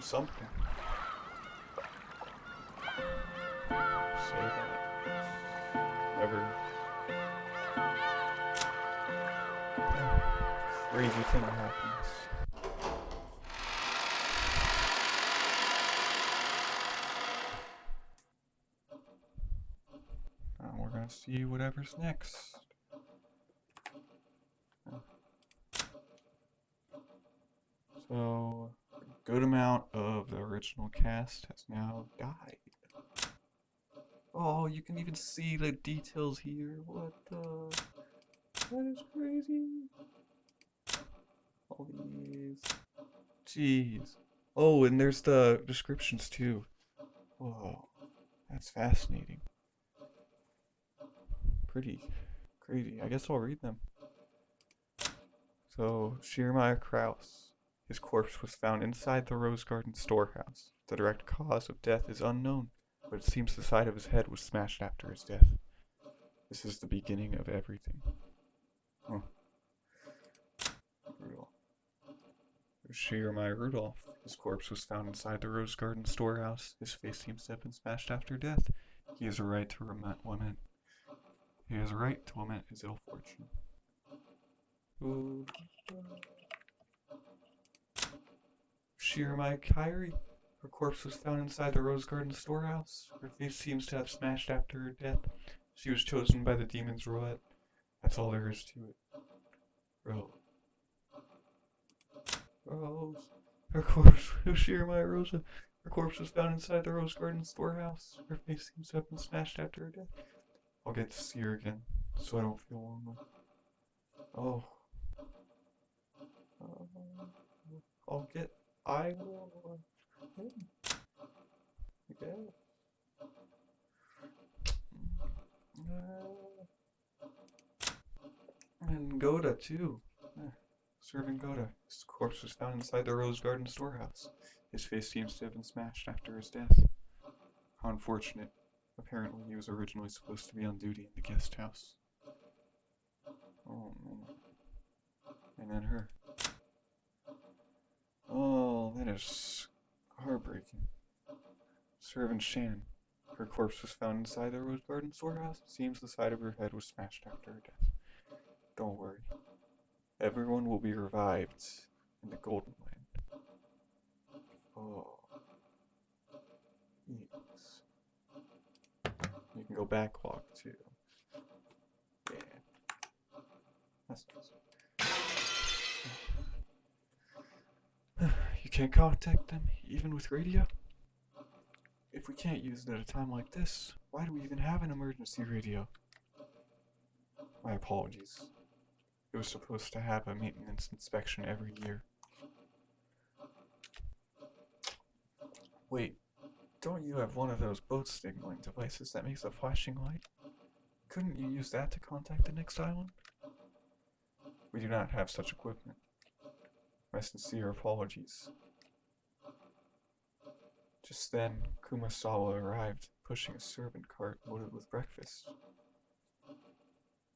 something. Say that. Never. Crazy thing happens. Now we're gonna see whatever's next. So, a good amount of the original cast has now died. Oh, you can even see the details here. What the? That is crazy. All these. Jeez. Oh, and there's the descriptions too. Whoa. That's fascinating. Pretty crazy. I guess I'll read them. So, Shirmaya Kraus. His corpse was found inside the Rose Garden storehouse. The direct cause of death is unknown, but it seems the side of his head was smashed after his death. This is the beginning of everything. Huh. Brutal. Shirmaya Rudolph. His corpse was found inside the Rose Garden storehouse. His face seems to have been smashed after death. He has a right to lament. He has a right to lament his ill fortune. Ooh. Shirmaya Kyrie. Her corpse was found inside the Rose Garden storehouse. Her face seems to have smashed after her death. She was chosen by the demon's roulette. That's all there is to it. Rose. Her corpse, Shirmaya Rosa. Her corpse was found inside the Rose Garden storehouse. Her face seems to have been smashed after her death. I'll get to see her again, so I don't feel lonely. Oh. I will. Okay. And Goda, too. Serving Goda. His corpse was found inside the Rose Garden storehouse. His face seems to have been smashed after his death. How unfortunate. Apparently he was originally supposed to be on duty in the guest house. Oh, man. And then her. Oh, that is heartbreaking. Servant Shan. Her corpse was found inside the Rose Garden storehouse. It seems the side of her head was smashed after her death. Don't worry. Everyone will be revived in the Golden Land. Oh. Yes. You can go backlog too. Yeah. That's nice. You can't contact them, even with radio? If we can't use it at a time like this, why do we even have an emergency radio? My apologies. It was supposed to have a maintenance inspection every year. Wait, don't you have one of those boat signaling devices that makes a flashing light? Couldn't you use that to contact the next island? We do not have such equipment. My sincere apologies. Just then, Kumasawa arrived, pushing a servant cart loaded with breakfast.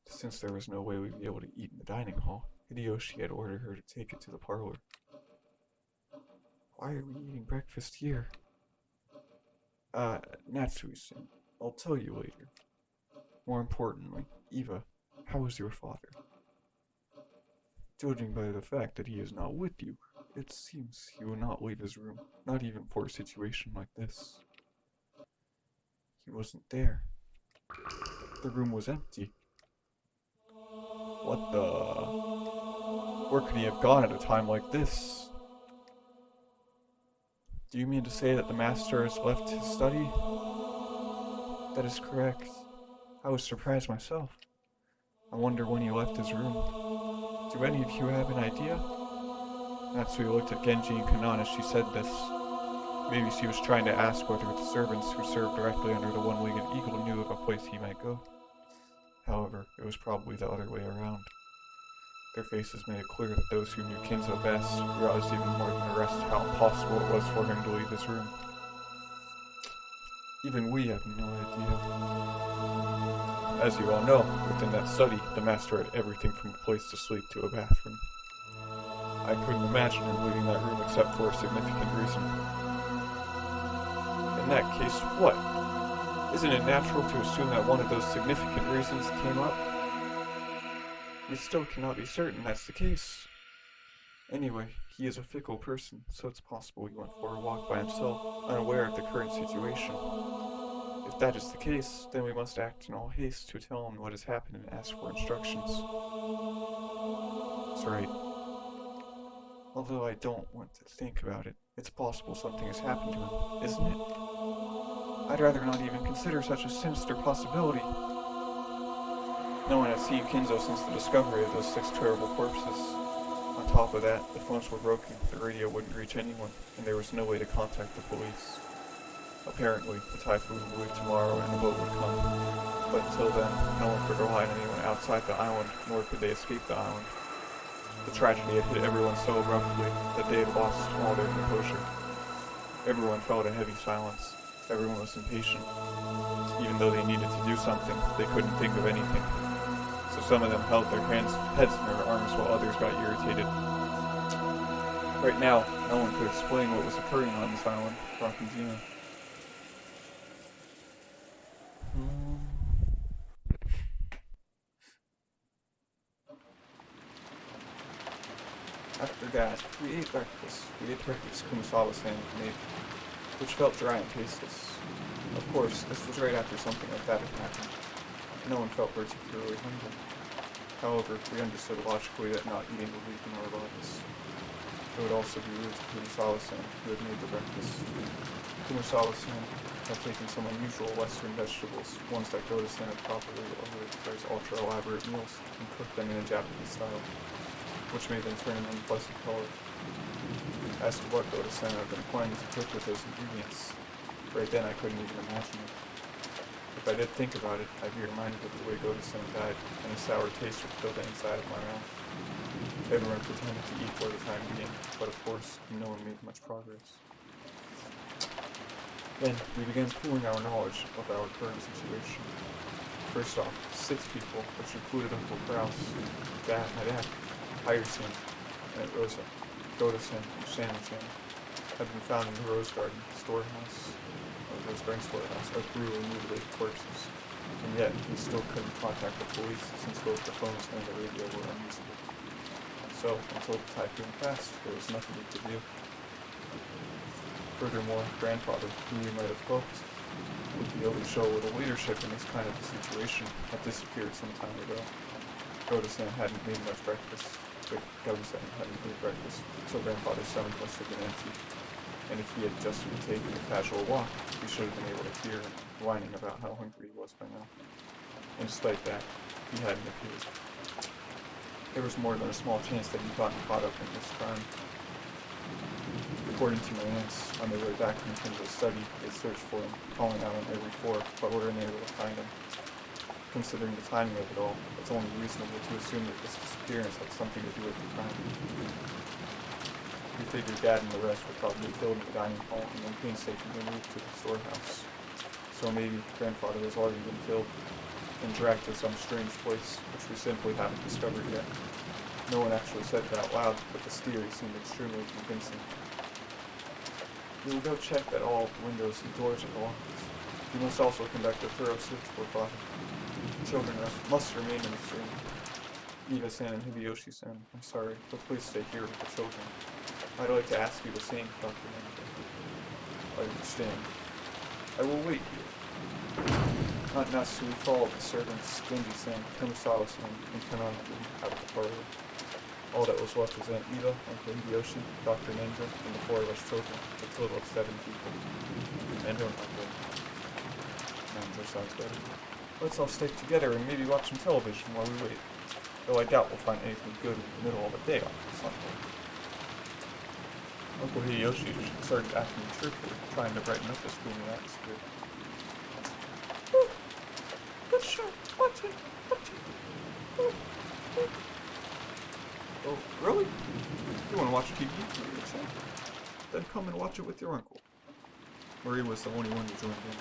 Since there was no way we'd be able to eat in the dining hall, Hideyoshi had ordered her to take it to the parlor. Why are we eating breakfast here? Natsui-san, I'll tell you later. More importantly, Eva, how is your father? Judging by the fact that he is not with you, it seems he will not leave his room, not even for a situation like this. He wasn't there. The room was empty. What the? Where could he have gone at a time like this? Do you mean to say that the master has left his study? That is correct. I was surprised myself. I wonder when he left his room. Do any of you have an idea? Natsui looked at Genji and Kanan as she said this. Maybe she was trying to ask whether the servants who served directly under the one-legged eagle knew of a place he might go. However, it was probably the other way around. Their faces made it clear that those who knew Kinzo best realized even more than the rest how impossible it was for him to leave his room. Even we have no idea. As you all know, within that study, the master had everything from a place to sleep to a bathroom. I couldn't imagine him leaving that room except for a significant reason. In that case, what? Isn't it natural to assume that one of those significant reasons came up? We still cannot be certain that's the case. Anyway, he is a fickle person, so it's possible he went for a walk by himself, unaware of the current situation. If that is the case, then we must act in all haste to tell him what has happened and ask for instructions. That's right. Although I don't want to think about it, it's possible something has happened to him, isn't it? I'd rather not even consider such a sinister possibility. No one had seen Kinzo since the discovery of those 6 terrible corpses. On top of that, the phones were broken, the radio wouldn't reach anyone, and there was no way to contact the police. Apparently, the typhoon would leave tomorrow and the boat would come. But until then, no one could rely on anyone outside the island, nor could they escape the island. The tragedy had hit everyone so abruptly that they had lost all their composure. Everyone felt a heavy silence. Everyone was impatient. Even though they needed to do something, they couldn't think of anything. So some of them held their heads in their arms while others got irritated. Right now, no one could explain what was occurring on this island, Rakujima. After that, we ate breakfast. Kumasawa-san made, which felt dry and tasteless. Of course, this was right after something like that had happened. No one felt particularly hungry. However, we understood logically that not eating would weaken our bodies. It would also be rude to Kumasawa-san, who had made the breakfast. Kumasawa-san had taken some unusual Western vegetables, ones that Goda-san had properly ordered for his ultra-elaborate meals, and cooked them in a Japanese style, which made them turn an unpleasant color. As to what Goda-san had been planning to cook with those ingredients, right then I couldn't even imagine it. If I did think about it, I'd be reminded of the way Goda-san died, and a sour taste would fill the inside of my mouth. Everyone pretended to eat for the time being, but of course, no one made much progress. Then, we began pooling our knowledge of our current situation. First off, 6 people, which included Uncle Kraus, Dad, my dad, Hire-san, and Rosa, Goda-san, and Shannon-san, had been found in the Rose Garden storehouse, of brutally mutilated corpses, and yet we still couldn't contact the police since both the phones and the radio were unusable. So, until the typhoon passed, there was nothing we could do. Furthermore, Grandfather, who we might have hoped would be able to show a little leadership in this kind of a situation, had disappeared some time ago. Goda-san hadn't made much breakfast. Goda-san hadn't made breakfast, so Grandfather's stomach must have been empty. And if he had just been taking a casual walk, we should have been able to hear him whining about how hungry he was by now. And despite that, he hadn't appeared. There was more than a small chance that he'd gotten caught up in this crime. According to my aunts, on their way back from Kinzo's study, they searched for him, calling out on every floor, but were unable to find him. Considering the timing of it all, it's only reasonable to assume that this disappearance had something to do with the crime. We figured Dad and the rest were probably killed in the dining hall and then painstakingly moved to the storehouse. So maybe Grandfather has already been killed and dragged to some strange place, which we simply haven't discovered yet. No one actually said it out loud, but this theory seemed extremely convincing. We will go check that all the windows and doors are locked. We must also conduct a thorough search for Father. The children must remain in this room. Eva-san and Hideyoshi-san, I'm sorry, but please stay here with the children. I'd like to ask you the same, Dr. Manager. I understand. I will wait here. Aunt Natsui followed the servants, Genji-san, Kumasawa-san, and Kanana out of the parlor. All that was left was Aunt Eva, Uncle Hideyoshi, Dr. Ninja, and the 4 of us children, a total of 7 people. And don't Uncle. Manager sounds better. Let's all stick together and maybe watch some television while we wait. Though I doubt we'll find anything good in the middle of the day on Sunday. Uncle Hideyoshi started acting cheerfully, trying to brighten up this gloomy atmosphere. Good show. Watch it. Oh, really? You want to watch TV? Maria said. Then come and watch it with your uncle. Maria was the only one who joined in.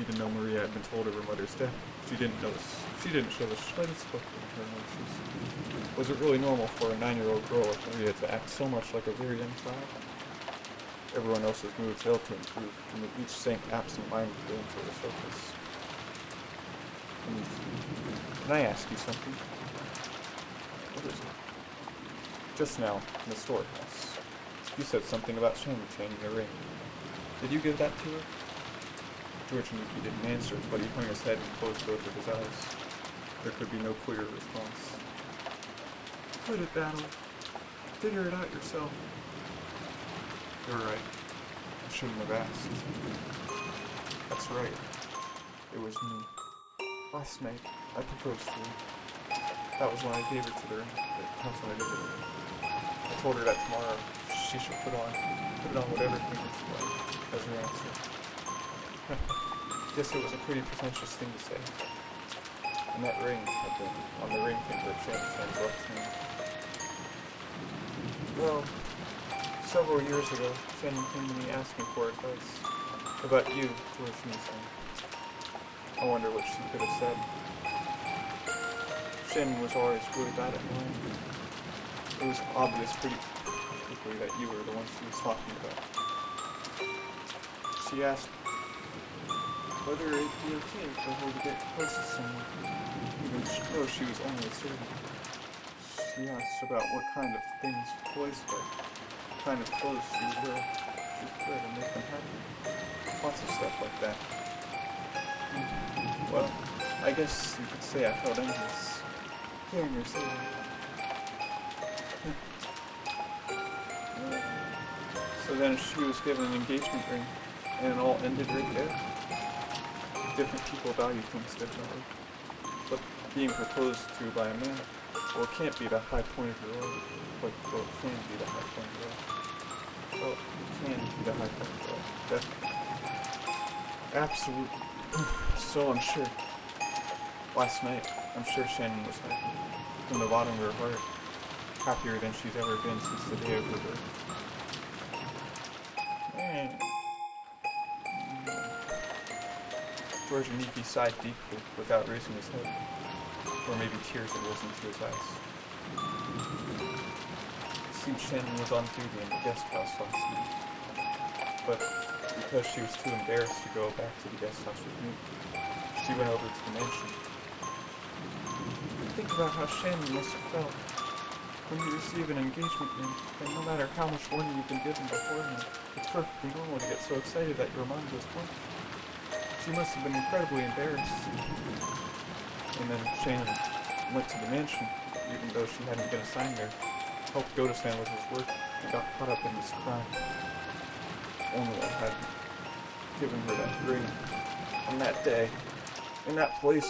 Even though Maria had been told of her mother's death, she didn't show the slightest flicker in her emotions. Was it really normal for a 9-year-old girl like Maria to act so much like a very young child? Everyone else's mood failed to improve, and they each sank absent-mindedly into the surface. Can I ask you something? What is it? Just now, in the storehouse, you said something about Shannon changing a ring. Did you give that to her? George Miki didn't answer, but he hung his head and closed both of his eyes. There could be no clearer response. Quit it, Battle. Figure it out yourself. You're right. I shouldn't have asked. That's right. It was me. Last night, I proposed to her. That was when I gave her to the ring. That's when I gave her the ring. I told her that tomorrow she should put it on whatever finger she liked as her answer. Guess it was a pretty pretentious thing to say. And that ring had been on the ring finger of Shannon's left hand. Well, several years ago, Shannon came to me asking for advice about you, George Mason. I wonder what she could have said. Shannon was always really bad at lying. It was obvious pretty quickly that you were the one she was talking about. She asked whether it'd be okay for her to get close to someone, even though she was only a servant. She asked about what kind of things boys like, what kind of clothes she would wear to make them happy. Lots of stuff like that. Well, I guess you could say I felt envious hearing her say that. So then she was given an engagement ring, and it all ended right there. Different people value things differently. But being proposed to by a man, well, it can't be the high point of your life. Well, it can be the high point of your life. Well, it can be the high point of your life. Definitely. Absolutely. So I'm sure. Last night, I'm sure Shannon was happy. From the bottom of her heart. Happier than she's ever been since the day of her birth. Man. George Miki sighed deeply, without raising his head. Or maybe tears had risen to his eyes. It seemed Shannon was on duty in the guest house last night. But because she was too embarrassed to go back to the guest house with me, she went over to the mansion. Think about how Shannon must have felt when you receive an engagement ring, and no matter how much money you've been given beforehand, it's perfectly normal to get so excited that your mind goes blank. She must have been incredibly embarrassed. And then Shannon went to the mansion, even though she hadn't been assigned there, helped Goto-san with his work, and got caught up in this crime. Only I had given her that ring. On that day, in that place,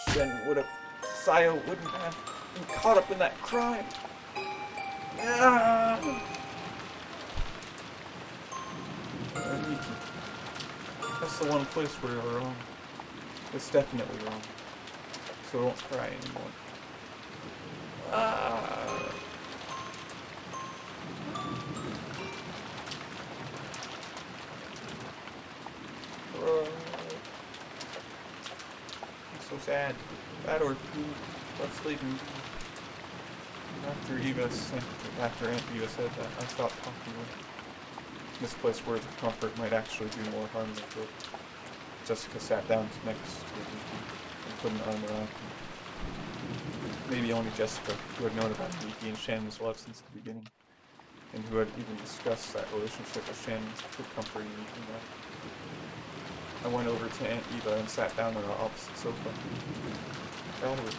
Sayo wouldn't have been caught up in that crime. Ah! Miki, that's the one place where you're wrong. It's definitely wrong. So don't cry anymore. Ah! I'm so sad. That or two. Let's leave him. After Aunt Eva said that, I stopped talking to her. Misplaced words of comfort might actually do more harm than good. Jessica sat down next to Miki and put an arm around him. Maybe only Jessica, who had known about Miki and Shannon's love since the beginning, and who had even discussed that relationship with Shannon, could comfort Miki now. I went over to Aunt Eva and sat down on our opposite sofa. Valerie,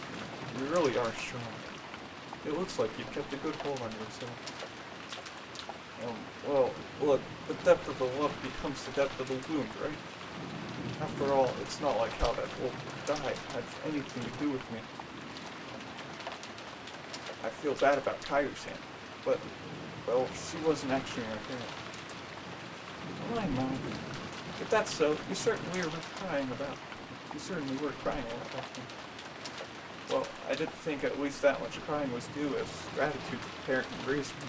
you really are strong. It looks like you've kept a good hold on yourself. Well, look, the depth of the love becomes the depth of the wound, right? After all, it's not like how that old guy had anything to do with me. I feel bad about Kairi-san, but, well, she wasn't actually my parent. Well, I know. If that's so, you certainly were crying a lot about me. Well, I did think at least that much crying was due as gratitude to the parent who raised me.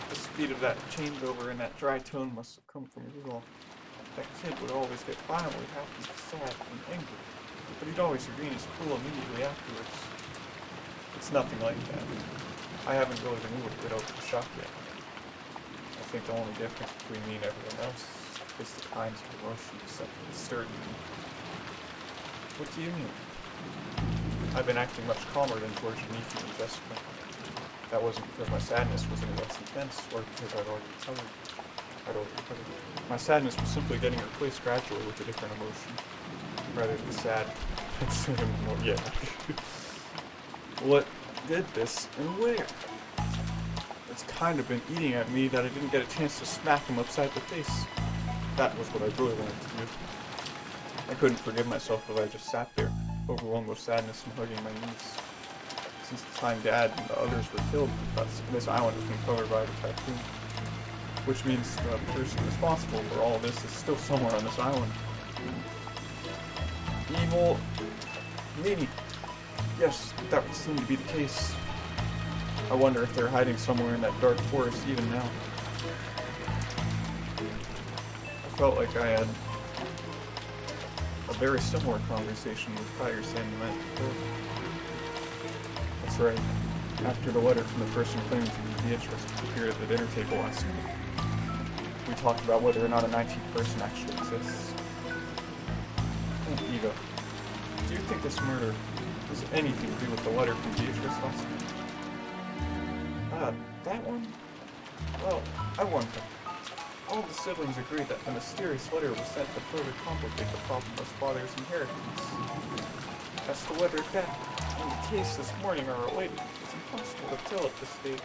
The speed of that changeover and that dry tone must have come from you all. That kid would always get violently happy, sad, and angry, but he'd always regain his cool immediately afterwards. It's nothing like that. I haven't really been able to get over the shock yet. think the only difference between me and everyone else is the kinds of emotions that stirred me. What do you mean? I've been acting much calmer than George, Nikki, and Jessica. That wasn't because my sadness was any less intense, or because I'd already recovered. My sadness was simply getting replaced gradually with a different emotion. Rather than sad. Yeah. What did this, and where? It's kind of been eating at me that I didn't get a chance to smack him upside the face. That was what I really wanted to do. I couldn't forgive myself if I just sat there, overwhelmed with sadness and hugging my knees. Since the time Dad and the others were killed, this island has been covered by the typhoon. Which means the person responsible for all of this is still somewhere on this island. Evil meaning. Yes, that would seem to be the case. I wonder if they're hiding somewhere in that dark forest even now. I felt like I had a very similar conversation with Tiger Sand the night before. That's right. After the letter from the person claiming to be Beatrice appeared at the dinner table last night, we talked about whether or not a 19th person actually exists. And Eva, do you think this murder has anything to do with the letter from Beatrice last night? That one? Well, I wonder. All the siblings agreed that the mysterious letter was sent to further complicate the problemless father's inheritance. As to whether that and the case this morning are related, it's impossible to tell at this stage.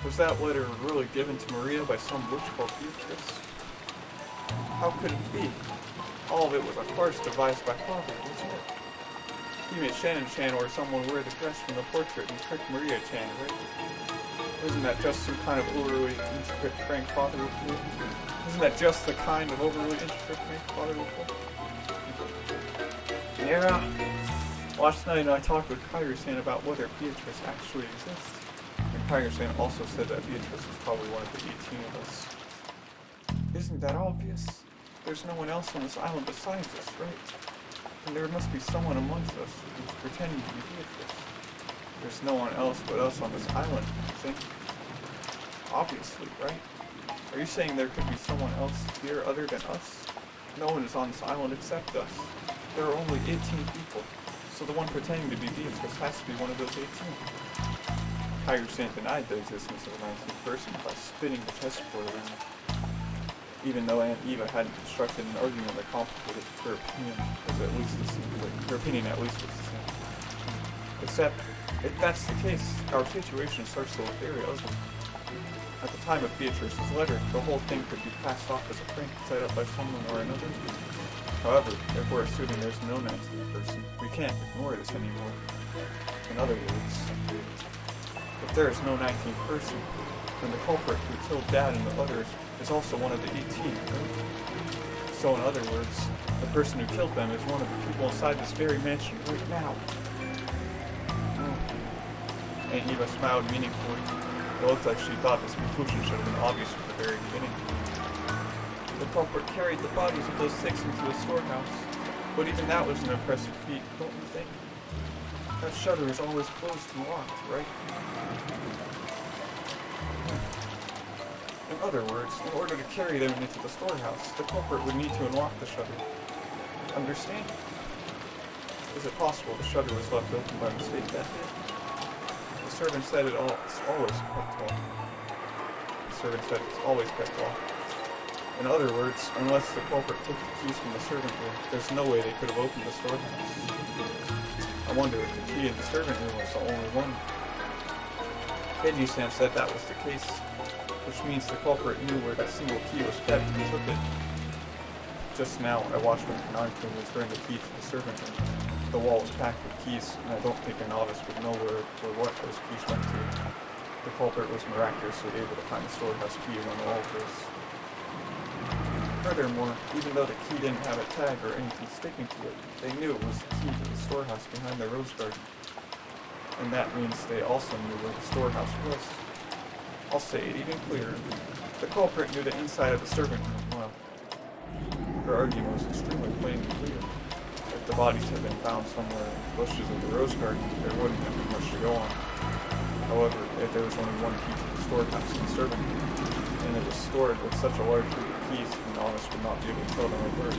Was that letter really given to Maria by some witch called Beatrice? How could it be? All of it was a farce devised by Father, wasn't it? He made Shannon Chan or someone wear the dress from the portrait and trick Maria Chan, right? Isn't that just some kind of overly intricate prank Father would do? Isn't that just the kind of overly intricate prank Father would do? Yeah. Last night I talked with Kairi-san about whether Beatrice actually exists. And Kairi-san also said that Beatrice was probably one of the 18 of us. Isn't that obvious? There's no one else on this island besides us, right? And there must be someone amongst us who's pretending to be Beatrice. There's no one else but us on this island, you think? Obviously, right? Are you saying there could be someone else here other than us? No one is on this island except us. There are only 18 people, so the one pretending to be Beatrice has to be one of those 18. Kairi-san denied the existence of a 19th person by spinning the chessboard around. Even though Aunt Eva hadn't constructed an argument that complicated, her opinion was at least the same. Her opinion at least was the same. Except, if that's the case, our situation starts to look very ugly. At the time of Beatrice's letter, the whole thing could be passed off as a prank set up by someone or another. However, if we're assuming there's no 19th person, we can't ignore this anymore. In other words, if there is no 19th person, then the culprit who killed Dad and the others is also one of the 18, right? So in other words, the person who killed them is one of the people inside this very mansion right now. Aunt Eva smiled meaningfully. It looked like she thought this conclusion should have been obvious from the very beginning. The culprit carried the bodies of those 6 into the storehouse, but even that was an impressive feat, don't you think? That shutter is always closed and locked, right? In other words, in order to carry them into the storehouse, the culprit would need to unlock the shutter. Understand? Is it possible the shutter was left open by mistake that day? The servant said it's always kept off. The servant said it's always kept off. In other words, unless the culprit took the keys from the servant room, there's no way they could have opened the storehouse. I wonder if the key in the servant room was the only one. Keiji-san said that was the case, which means the culprit knew where that single key was kept and took it. Just now, I watched when Kanari-kun returned the key to the servant room. The wall was packed with keys, and I don't think a novice would know where or what those keys went to. The culprit was miraculously able to find the storehouse key among all of this. Furthermore, even though the key didn't have a tag or anything sticking to it, they knew it was the key to the storehouse behind the rose garden. And that means they also knew where the storehouse was. I'll say it even clearer. The culprit knew the inside of the servant room well. Her argument was extremely plain and clear. If the bodies had been found somewhere in the bushes of the rose garden, there wouldn't have been much to go on. However, if there was only one key to the storehouse in the servant room, and it was stored with such a large group of keys, an honest would not be able to tell them apart.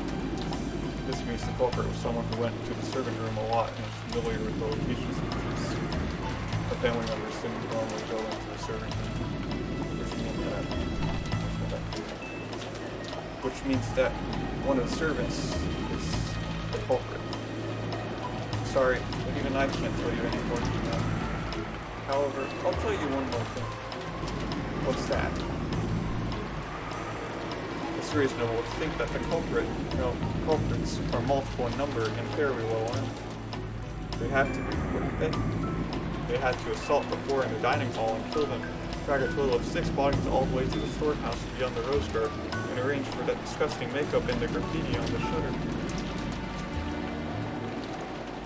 This means the culprit was someone who went to the servant room a lot and is familiar with the locations of the keys. The family members didn't normally go into the servant room, which means that one of the servants is the culprit. Sorry, but even I can't tell you any more than that. However, I'll tell you one more thing. What's that? It's reasonable to think that the culprits are multiple in number and fairly well armed. They have to be, wouldn't they? They had to assault the four in the dining hall and kill them, drag a total of 6 bodies all the way to the storehouse beyond the rose garden, and arrange for that disgusting makeup and the graffiti on the shutter.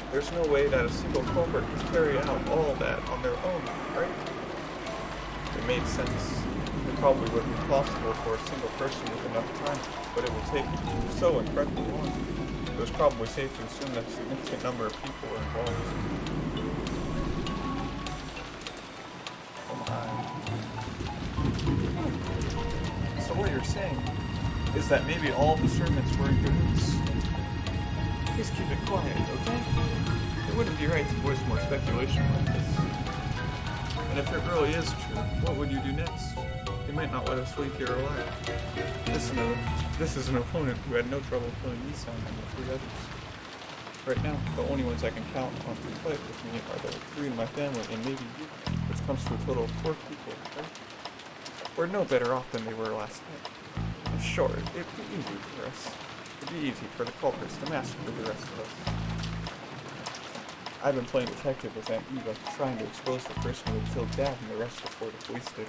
There's no way that a single culprit can carry out all that on their own, right? It made sense. It probably wouldn't be possible for a single person with enough time, but it will take so incredibly long. It was probably safe to assume that a significant number of people were involved. Oh my. So what you're saying is that maybe all the servants were in cahoots. Please keep it quiet, okay? It wouldn't be right to voice more speculation like this. And if it really is true, what would you do next? They might not let us leave here alive. This is an opponent who had no trouble killing Isan and the 3 others. Right now, the only ones I can count on to fight with me are the 3 in my family and maybe you, which comes to a total of 4 people, right? We're no better off than they were last night. And sure, it'd be easy for us. It'd be easy for the culprits to massacre the rest of us. I've been playing detective with Aunt Eva, trying to expose the person who had killed Dad and the rest before the police did.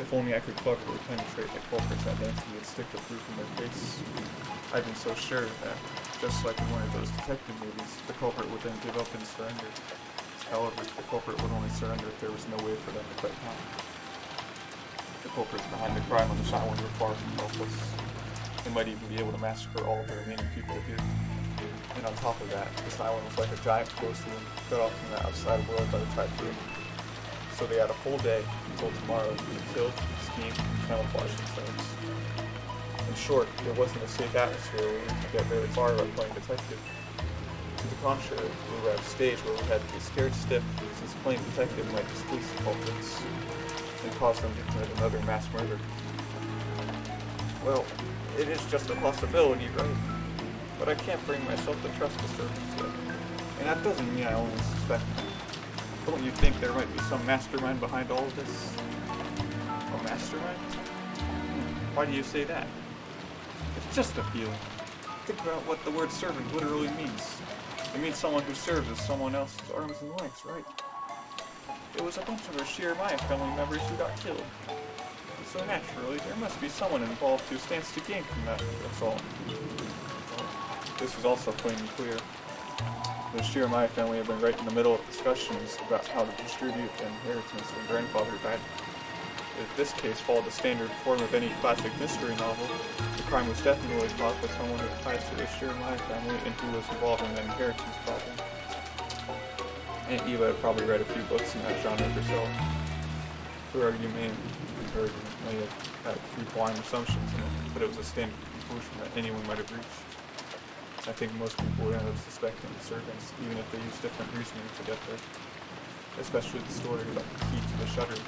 If only I could cleverly penetrate the culprit's identity and stick the proof in their face. I've been so sure that, just like in one of those detective movies, the culprit would then give up and surrender. However, the culprit would only surrender if there was no way for them to fight back. The culprits behind the crime on the island were far from helpless. They might even be able to massacre all of the remaining people here. And on top of that, this island was like a giant closed room, cut off from the outside world by the typhoon. So they had a full day until tomorrow to kill, scheme, and camouflage themselves. In short, it wasn't a safe atmosphere where we could get very far by playing detective. To the contrary, we were at a stage where we had to be scared stiff, since playing detective might displease the culprits and cause them to commit another mass murder. Well, it is just a possibility, right? But I can't bring myself to trust the servants yet. And that doesn't mean I only suspect them. Don't you think there might be some mastermind behind all of this? A mastermind? Why do you say that? It's just a feeling. Think about what the word servant literally means. It means someone who serves as someone else's arms and legs, right? It was a bunch of our Maya family members who got killed. So naturally, there must be someone involved who stands to gain from that, that's all. Well, this is also plain and clear. The Shiramaya family have been right in the middle of discussions about how to distribute the inheritance their grandfather died. If this case followed the standard form of any classic mystery novel, the crime was definitely caused by someone with ties to the Shiramaya family and who was involved in the inheritance problem. Aunt Eva had probably read a few books in that genre herself. Her argument may have had a few blind assumptions in it, but it was a standard conclusion that anyone might have reached. I think most people would end up suspecting the servants, even if they use different reasoning to get there. Especially the story about the key to the shutter.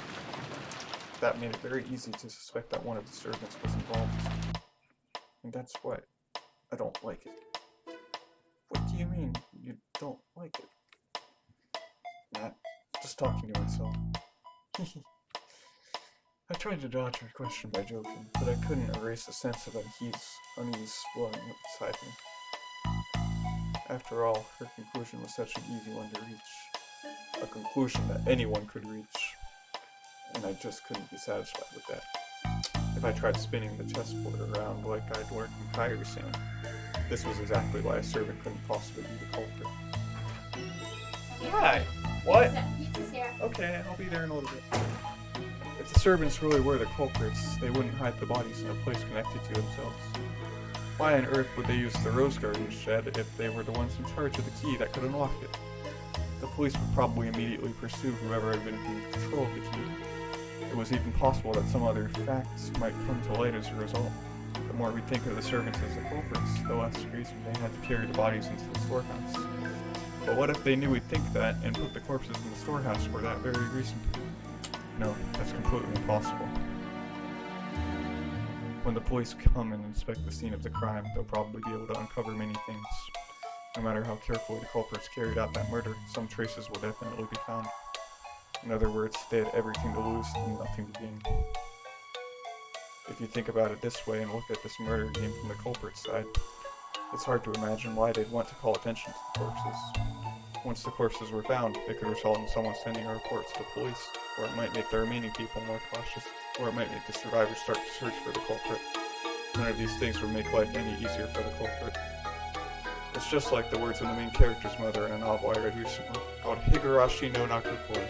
That made it very easy to suspect that one of the servants was involved. And that's why I don't like it. What do you mean, you don't like it? Matt, just talking to myself. I tried to dodge her question by joking, but I couldn't erase the sense of unease swelling up inside me. After all, her conclusion was such an easy one to reach. A conclusion that anyone could reach. And I just couldn't be satisfied with that. If I tried spinning the chessboard around like I'd learned from Kairi-san, this was exactly why a servant couldn't possibly be the culprit. Hi! What? Pizza's here. Okay, I'll be there in a little bit. If the servants really were the culprits, they wouldn't hide the bodies in a place connected to themselves. Why on earth would they use the Rose Garden shed if they were the ones in charge of the key that could unlock it? The police would probably immediately pursue whoever had been in control of the key. It was even possible that some other facts might come to light as a result. The more we think of the servants as the culprits, the less reason they had to carry the bodies into the storehouse. But what if they knew we'd think that and put the corpses in the storehouse for that very reason? No, that's completely impossible. When the police come and inspect the scene of the crime, they'll probably be able to uncover many things. No matter how carefully the culprits carried out that murder, some traces will definitely be found. In other words, they had everything to lose and nothing to gain. If you think about it this way and look at this murder game from the culprit's side, it's hard to imagine why they'd want to call attention to the corpses. Once the corpses were found, it could result in someone sending a report to the police, or it might make the remaining people more cautious, or it might make the survivors start to search for the culprit. None of these things would make life any easier for the culprit. It's just like the words of the main character's mother in a novel I read recently, called Higurashi no Nakukoi.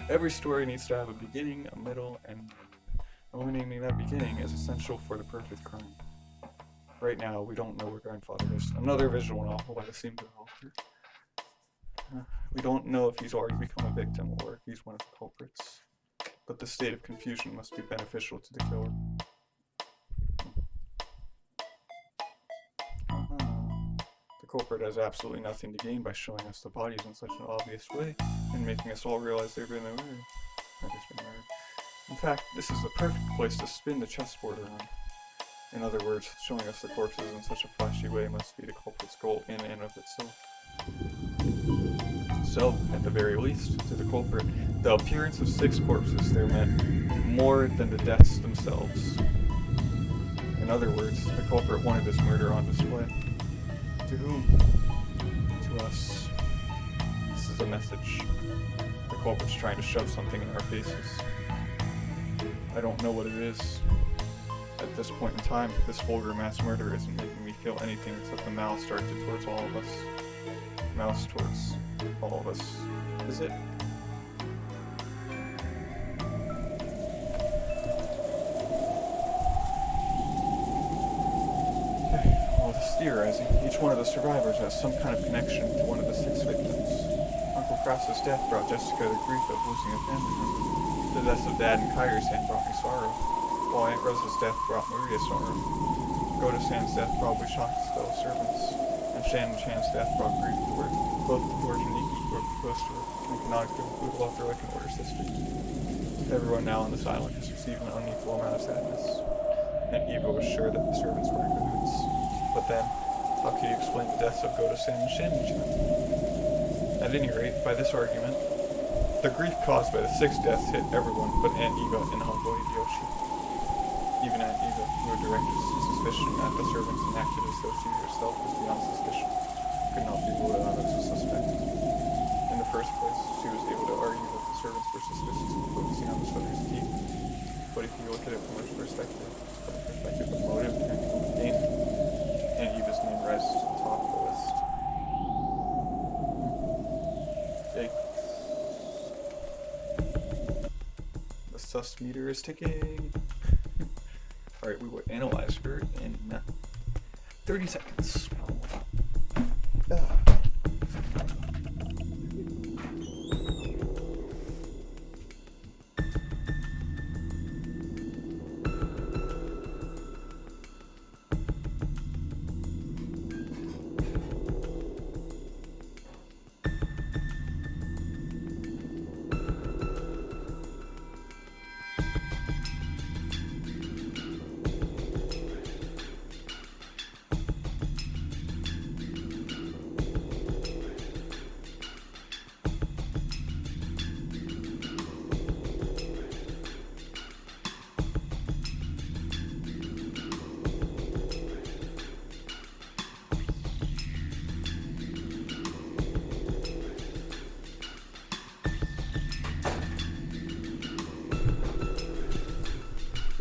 Every story needs to have a beginning, a middle, and end. Illuminating that beginning is essential for the perfect crime. Right now, we don't know where Grandfather is. Another visual novel by the same developer. We don't know if he's already become a victim or if he's one of the culprits. But the state of confusion must be beneficial to the killer. The culprit has absolutely nothing to gain by showing us the bodies in such an obvious way and making us all realize they've been murdered. In fact, this is the perfect place to spin the chessboard around. In other words, showing us the corpses in such a flashy way must be the culprit's goal in and of itself. So, at the very least, to the culprit, the appearance of 6 corpses there meant more than the deaths themselves. In other words, the culprit wanted this murder on display. To whom? To us. This is a message. The culprit's trying to shove something in our faces. I don't know what it is. At this point in time, this vulgar mass murder isn't making me feel anything except the malice directed towards all of us. Malice towards all of us. Is it? Okay, well, this is theorizing. Each one of the survivors has some kind of connection to one of the 6 victims. Uncle Krause's death brought Jessica the grief of losing a family member. The deaths of Dad and Kyrie's hand brought me sorrow, while Aunt Rosa's death brought Maria sorrow. Goda-san's death probably shocked his fellow servants, and Shannon-chan's death brought grief to her. Both George and Nikki were close to her, and cannot give food after like an order sister. Everyone now on this island has received an unequal amount of sadness, and Eva was sure that the servants were in cahoots. But then, how could you explain the deaths of Goda-san and Shannon-chan? At any rate, by this argument, the grief caused by the 6 deaths hit everyone but Aunt Eva and Uncle Hideyoshi. Even Aunt Eva, who had directed suspicion at the servants and acted as though she herself was beyond suspicion, could not be ruled out as a suspect. In the first place, she was able to argue that the servants were suspicious of focusing on the shutters key. But if you look at it from her perspective, of motive and gain, Aunt Eva's name rises to the top of the list. The sus meter is ticking. Alright, we will analyze her in 30 seconds.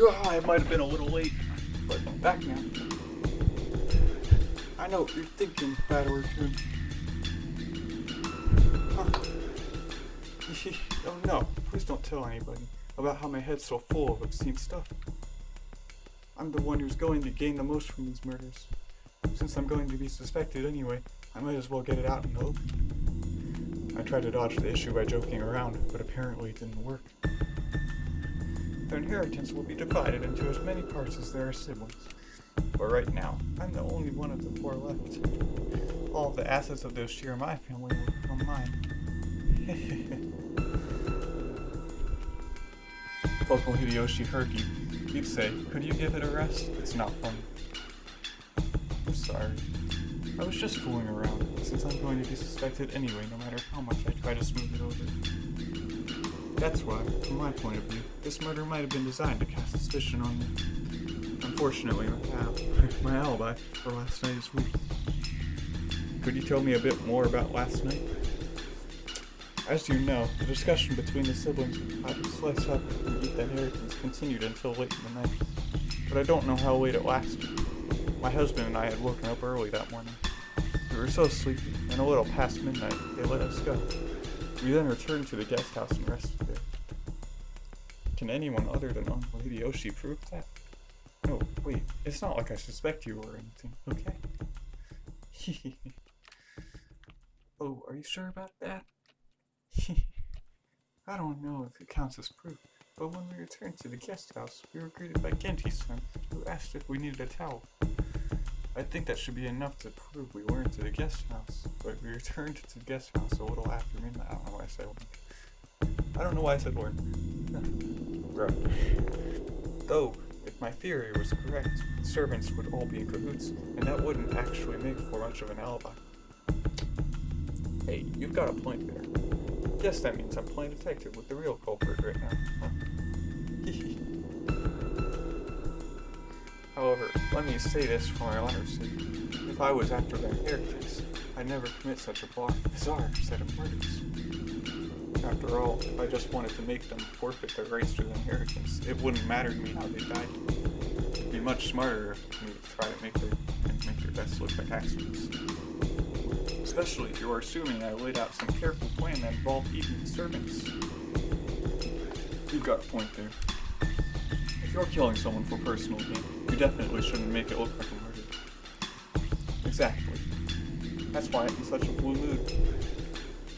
I might have been a little late, but I'm back now. I know what you're thinking, Bad Orchard. Oh no, please don't tell anybody about how my head's so full of obscene stuff. I'm the one who's going to gain the most from these murders. Since I'm going to be suspected anyway, I might as well get it out in the open. I tried to dodge the issue by joking around, but apparently it didn't work. Their inheritance will be divided into as many parts as there are siblings. But right now, I'm the only one of the 4 left. All of the assets of the Shiramai family will become mine. If Uncle Hideyoshi heard you, he'd say, "Could you give it a rest? It's not funny." I'm sorry. I was just fooling around, since I'm going to be suspected anyway, no matter how much I try to smooth it over. That's why, from my point of view, this murder might have been designed to cast suspicion on me. Unfortunately, my alibi for last night is weak. Could you tell me a bit more about last night? As you know, the discussion between the siblings on how to slice up and eat the inheritance continued until late in the night. But I don't know how late it lasted. My husband and I had woken up early that morning. We were so sleepy, and a little past midnight, they let us go. We then returned to the guest house and rested there. Can anyone other than Uncle Hideyoshi prove that? No, wait, it's not like I suspect you or anything, okay? Oh, are you sure about that? I don't know if it counts as proof, but when we returned to the guest house, we were greeted by Genji-san, who asked if we needed a towel. I think that should be enough to prove we weren't to the guest house, but we returned to the guest house a little after midnight. I don't know why I said one. I don't know why I said one. Right. Though, if my theory was correct, the servants would all be in cahoots, and that wouldn't actually make for much of an alibi. Hey, you've got a point there. Guess that means I'm playing detective with the real culprit right now, huh? However, let me say this for my honor's sake. If I was after their inheritance, I'd never commit such a bizarre set of murders. After all, if I just wanted to make them forfeit their rights to the inheritance, it wouldn't matter to me how they died. It'd be much smarter for me to try to make their deaths look like accidents. Especially if you're assuming I laid out some careful plan that involved eating the servants. You've got a point there. If you're killing someone for personal gain, you definitely shouldn't make it look like a murder. Exactly. That's why I'm in such a blue mood.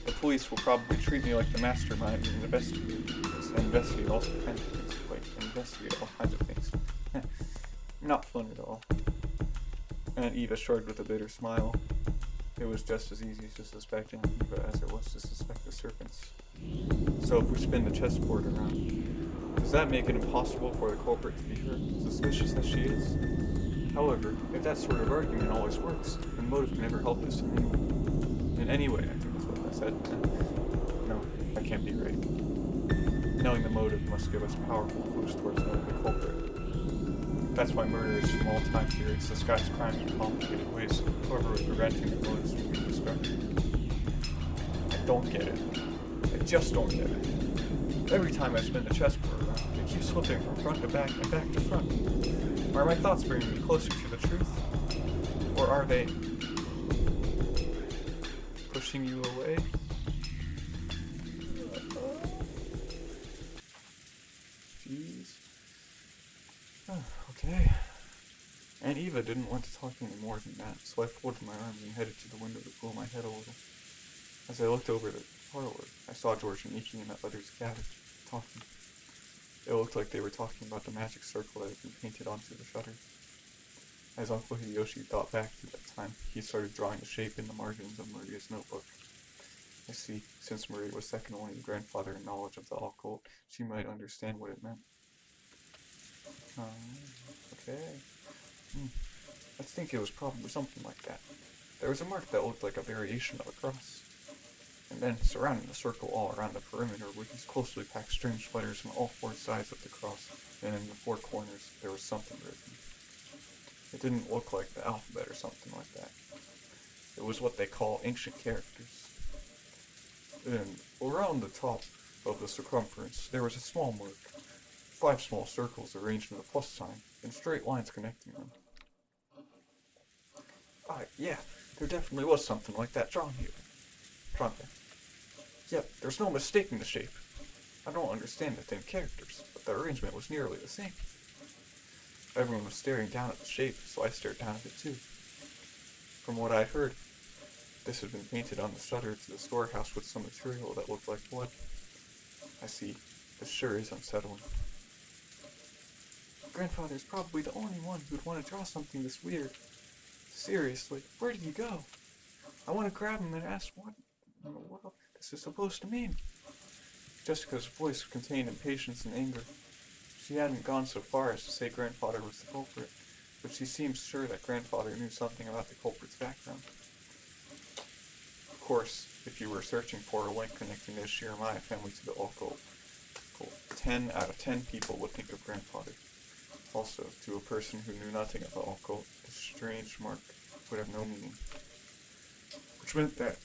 The police will probably treat me like the mastermind and investigate all kinds of things. Not fun at all. And Eva shrugged with a bitter smile. It was just as easy to suspect Eva as it was to suspect the serpents. So if we spin the chessboard around, does that make it impossible for the culprit to be her, suspicious as she is? However, if that sort of argument always works, then motive can never help us in any way, I think that's what I said. No, that can't be right. Knowing the motive must give us powerful clues towards knowing the culprit. That's why murderers from all time periods disguise crimes in complicated ways, however preventing the motives from being discovered. I don't get it. I just don't get it. Every time I spin the chessboard around, it keeps flipping from front to back and back to front. Are my thoughts bringing me closer to the truth? Or are they pushing you away? Jeez. Okay. Aunt Eva didn't want to talk any more than that, so I folded my arms and headed to the window to cool my head a little. As I looked over the parlor, I saw George and Iki and the others gathered, talking. It looked like they were talking about the magic circle that had been painted onto the shutter. As Uncle Hideyoshi thought back to that time, he started drawing a shape in the margins of Maria's notebook. I see, since Maria was second only to grandfather in knowledge of the occult, she might understand what it meant. Okay. I think it was probably something like that. There was a mark that looked like a variation of a cross. And then, surrounding the circle all around the perimeter were these closely packed strange letters on all 4 sides of the cross, and in the 4 corners there was something written. It didn't look like the alphabet or something like that. It was what they call ancient characters. And around the top of the circumference there was a small mark, 5 small circles arranged in a plus sign, and straight lines connecting them. Yeah, there definitely was something like that drawn here. Yep, there's no mistaking the shape. I don't understand the thin characters, but the arrangement was nearly the same. Everyone was staring down at the shape, so I stared down at it too. From what I heard, This had been painted on the shutter to the storehouse with some material that looked like blood. I see. This sure is unsettling. Grandfather's probably the only one who'd want to draw something this weird. Seriously, where did he go? I want to grab him and ask what this is supposed to mean. Jessica's voice contained impatience and anger. She hadn't gone so far as to say Grandfather was the culprit, but she seemed sure that Grandfather knew something about the culprit's background. Of course, if you were searching for a link connecting the Shiramaya family to the occult, 10 out of 10 people would think of Grandfather. Also, to a person who knew nothing about the occult, this strange mark would have no meaning. Which meant that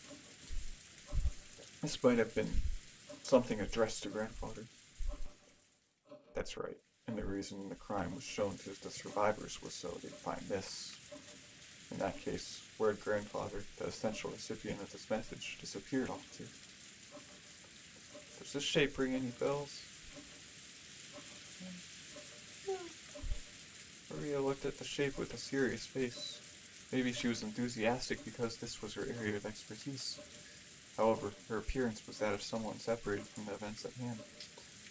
this might have been something addressed to Grandfather. That's right, and the reason the crime was shown to the survivors was so they'd find this. In that case, where'd Grandfather, the essential recipient of this message, disappeared off to? Does this shape ring any bells? Maria looked at the shape with a serious face. Maybe she was enthusiastic because this was her area of expertise. However, her appearance was that of someone separated from the events at hand,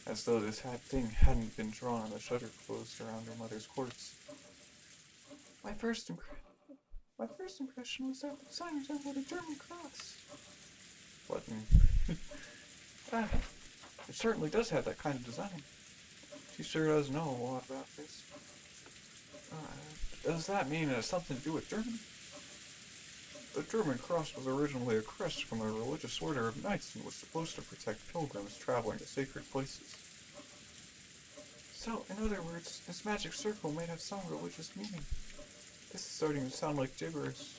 as though this thing hadn't been drawn on the shutter closed around her mother's corpse. My first impression was that the sign resembled a German cross. What in... it certainly does have that kind of design. She sure does know a lot about this. Does that mean it has something to do with Germany? The German cross was originally a crest from a religious order of knights and was supposed to protect pilgrims traveling to sacred places. So, in other words, this magic circle might have some religious meaning. This is starting to sound like gibberish.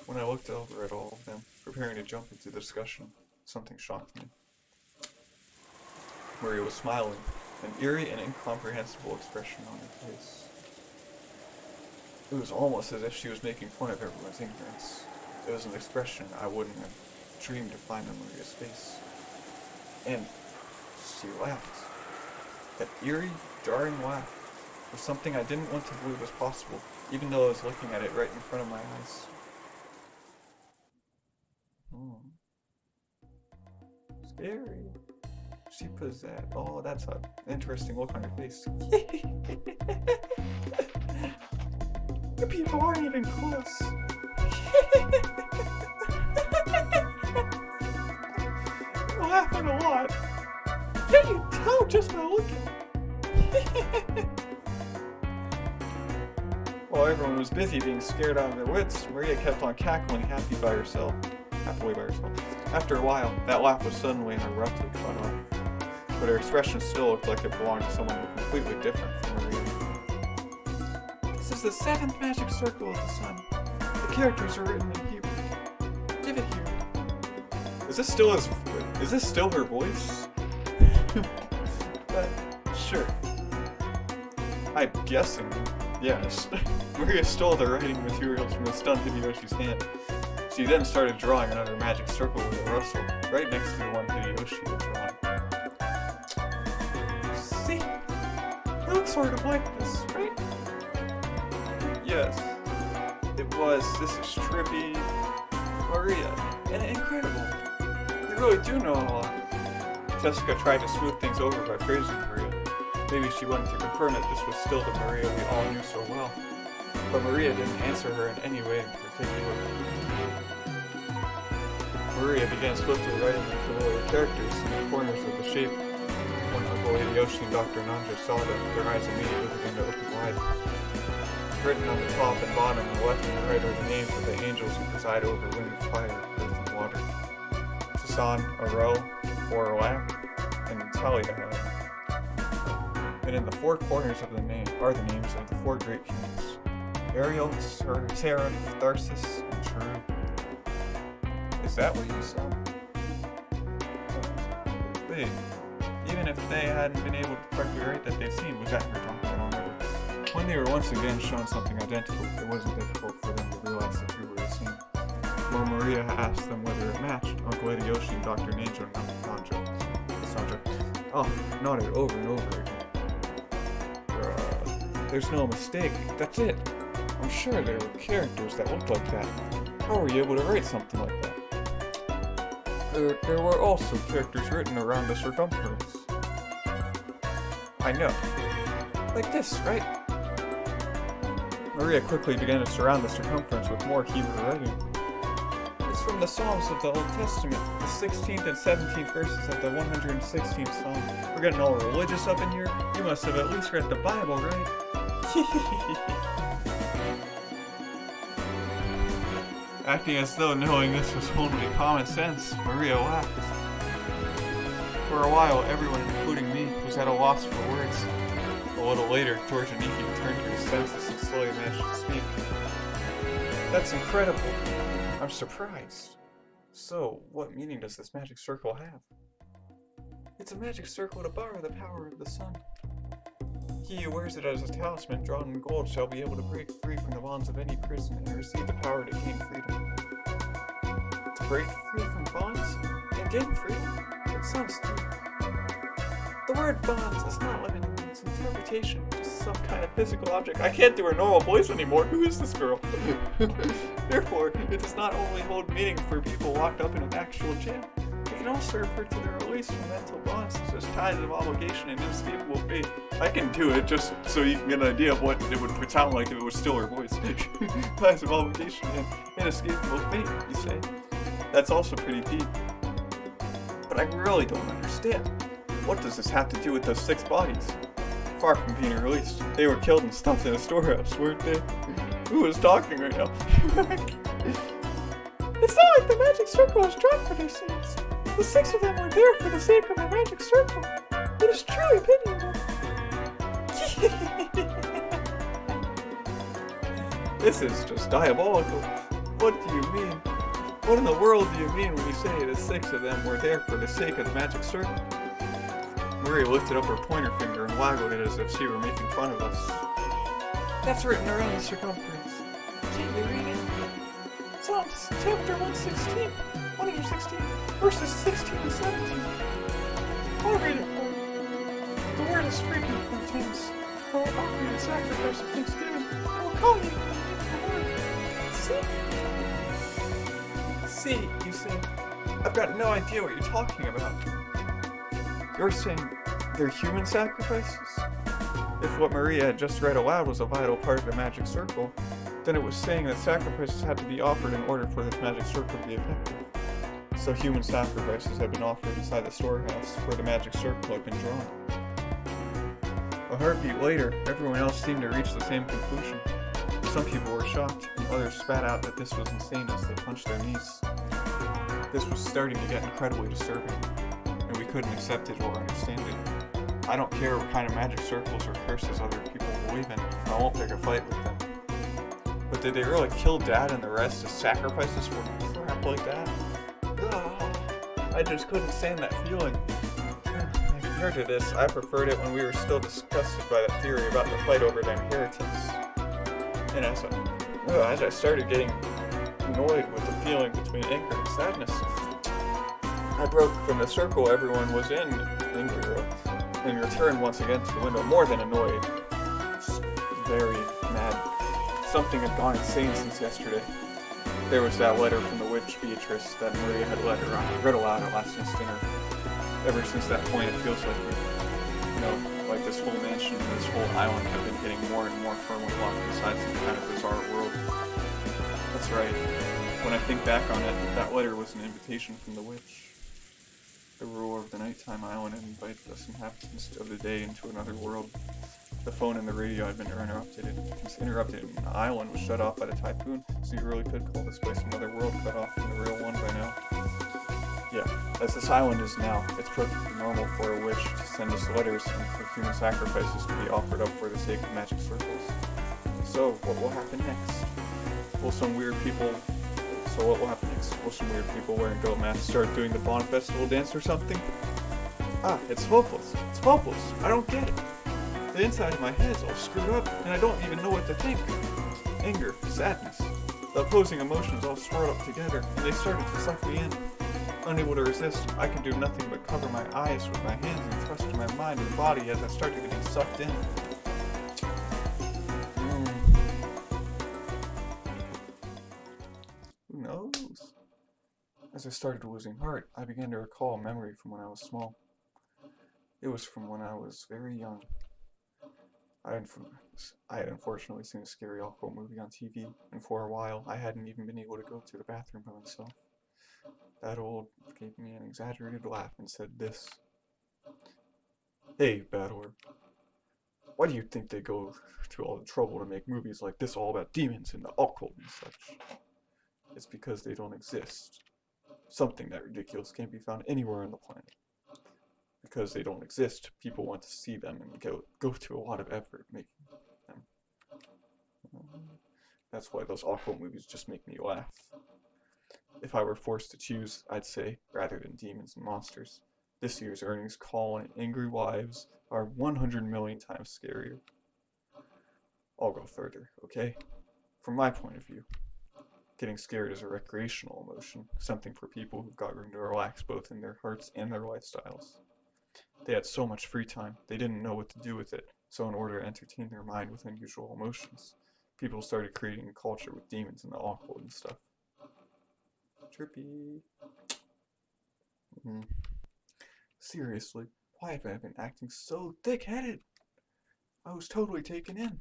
When I looked over at all of them, preparing to jump into the discussion, something shocked me. Maria was smiling, an eerie and incomprehensible expression on her face. It was almost as if she was making fun of everyone's ignorance. It was an expression I wouldn't have dreamed to find on Maria's face. And she laughed. That eerie, jarring laugh was something I didn't want to believe was possible, even though I was looking at it right in front of my eyes. Scary. She possessed. Oh, that's an interesting look on her face. The people aren't even close. You're laughing a lot. Can't you tell just by looking? While everyone was busy being scared out of their wits, Maria kept on cackling happily by herself. After a while, that laugh was suddenly and abruptly cut off. But her expression still looked like it belonged to someone completely different from Maria. This is the 7th magic circle of the sun. The characters are written in Hebrew. Give it here. Is this still her voice? Sure. I'm guessing, yes. Maria stole the writing materials from the stunned Hideyoshi's hand. She then started drawing another magic circle with a rustle, right next to the one Hideyoshi had drawn. See? It looks sort of like this, right? Yes. It was. This is trippy. Maria. And incredible. You really do know a lot. Jessica tried to smooth things over by praising Maria. Maybe she wanted to confirm that this was still the Maria we all knew so well. But Maria didn't answer her in any way in particular. Maria began swiftly writing the familiar characters in the corners of the shape. When Uncle Hideyoshi and Dr. Nanja saw them, their eyes immediately began to open wide. Written on the top and bottom, on the left and right, are the names of the angels who preside over wind, fire, earth, and water. Sasan, Aro, Orlak, and Talia. And in the four corners of the name are the names of the 4 great kings: Ariel, Seraph, Tharsis, and True. Is that what you saw? Wait, even if they hadn't been able to correctly write that they'd seen, was that her talking on over? When they were once again shown something identical, it wasn't difficult for them to realize that they were the same. When Maria asked them whether it matched, Uncle Hideyoshi and Dr. Nanja nodded over and over again. There's no mistake. That's it. I'm sure there were characters that looked like that. How were you able to write something like that? There were also characters written around the circumference. I know. Like this, right? Maria quickly began to surround the circumference with more Hebrew writing. It's from the Psalms of the Old Testament, the 16th and 17th verses of the 116th Psalm. We're getting all religious up in here. You must have at least read the Bible, right? Acting as though knowing this was only common sense, Maria laughed. For a while, everyone, including me, was at a loss for words. A little later, George and Nikki returned to his senses and slowly managed to speak. That's incredible. I'm surprised. So, what meaning does this magic circle have? It's a magic circle to borrow the power of the sun. He who wears it as a talisman drawn in gold shall be able to break free from the bonds of any prison and receive the power to gain freedom. To break free from bonds and gain freedom? It sounds stupid. The word bonds is not limited in its interpretation, just some kind of physical object. I can't do her normal voice anymore. Who is this girl? Therefore, it does not only hold meaning for people locked up in an actual jail. It can also refer to their release from mental bonds, such as ties of obligation and inescapable fate. I can do it just so you can get an idea of what it would sound like if it was still her voice. Ties of obligation and inescapable fate, you say? That's also pretty deep. But I really don't understand. What does this have to do with those 6 bodies? Far from being released, they were killed and stuffed in a storehouse, weren't they? Who is talking right now? It's not like the magic circle was drawn for their sakes. The 6 of them were there for the sake of the magic circle. It is truly pitiable. This is just diabolical. What do you mean? What in the world do you mean when you say the 6 of them were there for the sake of the magic circle? Maria lifted up her pointer finger and waggled it as if she were making fun of us. That's written around the circumference. Can you read it? Psalms chapter 116, verses 16 to 17. I'll read it for you. The word is frequent from tense. I will offer you a sacrifice of thanksgiving. I will call you the word. See, you say. I've got no idea what you're talking about. You're saying they're human sacrifices? If what Maria had just read aloud was a vital part of the magic circle, then it was saying that sacrifices had to be offered in order for this magic circle to be effective. So human sacrifices had been offered inside the storehouse where the magic circle had been drawn. A heartbeat later, everyone else seemed to reach the same conclusion. Some people were shocked, and others spat out that this was insane as they punched their knees. This was starting to get incredibly disturbing, and we couldn't accept it or understand it. I don't care what kind of magic circles or curses other people believe in, I won't pick a fight with them. But did they really kill Dad and the rest as sacrifices for crap like that? Ugh, I just couldn't stand that feeling. Compared to this, I preferred it when we were still disgusted by that theory about the fight over the inheritance. And as I started getting annoyed with the feeling between anger and sadness, I broke from the circle everyone was in, anger, and returned once again to the window, more than annoyed. Just very mad. Something had gone insane since yesterday. There was that letter from the witch Beatrice that Maria had read aloud at last night's dinner. Ever since that point, it feels like like this whole mansion and this whole island have been getting more and more firmly locked inside some kind of bizarre world. That's right. When I think back on it, that letter was an invitation from the witch. The ruler of the nighttime island had invited us inhabitants of the day into another world. The phone and the radio had been interrupted, and the island was shut off by the typhoon, so you really could call this place another world cut off from the real one by now. Yeah, as this island is now, it's perfectly normal for a witch to send us letters and for human sacrifices to be offered up for the sake of magic circles. So, what will happen next? What will some weird people wearing goat masks start doing the Bond Festival dance or something? It's hopeless. It's hopeless. I don't get it. The inside of my head is all screwed up, and I don't even know what to think. Anger, sadness, the opposing emotions all swirled up together, and they started to suck me in. Unable to resist, I could do nothing but cover my eyes with my hands and trust in my mind and body as I started getting sucked in. As I started losing heart, I began to recall a memory from when I was small. It was from when I was very young. I had unfortunately seen a scary occult movie on TV, and for a while I hadn't even been able to go to the bathroom by myself. That old gave me an exaggerated laugh and said this. Hey, Bad Orb, why do you think they go to all the trouble to make movies like this all about demons and the occult and such? It's because they don't exist. Something that ridiculous can't be found anywhere on the planet. Because they don't exist, people want to see them and go to a lot of effort making them. That's why those occult movies just make me laugh. If I were forced to choose, I'd say, rather than demons and monsters, this year's earnings call and angry wives are 100 million times scarier. I'll go further, okay? From my point of view, getting scared is a recreational emotion, something for people who've got room to relax both in their hearts and their lifestyles. They had so much free time, they didn't know what to do with it, so in order to entertain their mind with unusual emotions, people started creating a culture with demons and the occult and stuff. Chirpy. Seriously, why have I been acting so thick-headed? I was totally taken in.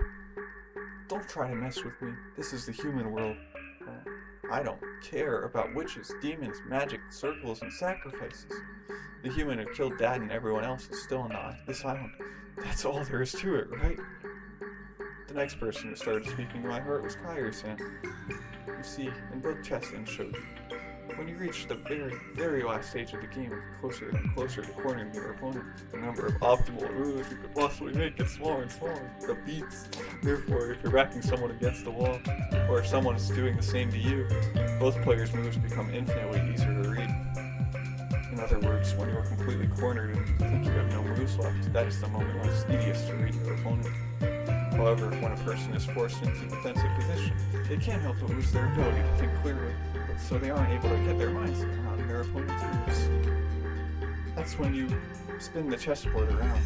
Don't try to mess with me. This is the human world. I don't care about witches, demons, magic, circles, and sacrifices. The human who killed Dad and everyone else is still on this island. That's all there is to it, right? The next person who started speaking to my heart was Kairi-san. You see, in both chess and shogi, when you reach the very, very last stage of the game, closer and closer to cornering your opponent, the number of optimal moves you could possibly make gets smaller and smaller. The beats. Therefore, if you're backing someone against the wall, or if someone is doing the same to you, both players' moves become infinitely easier to read. In other words, when you are completely cornered and think you have no moves left, that is the moment when it's easiest to read your opponent. However, when a person is forced into a defensive position, they can't help but lose their ability to think clearly, so they aren't able to get their minds around their opponent's moves. That's when you spin the chessboard around.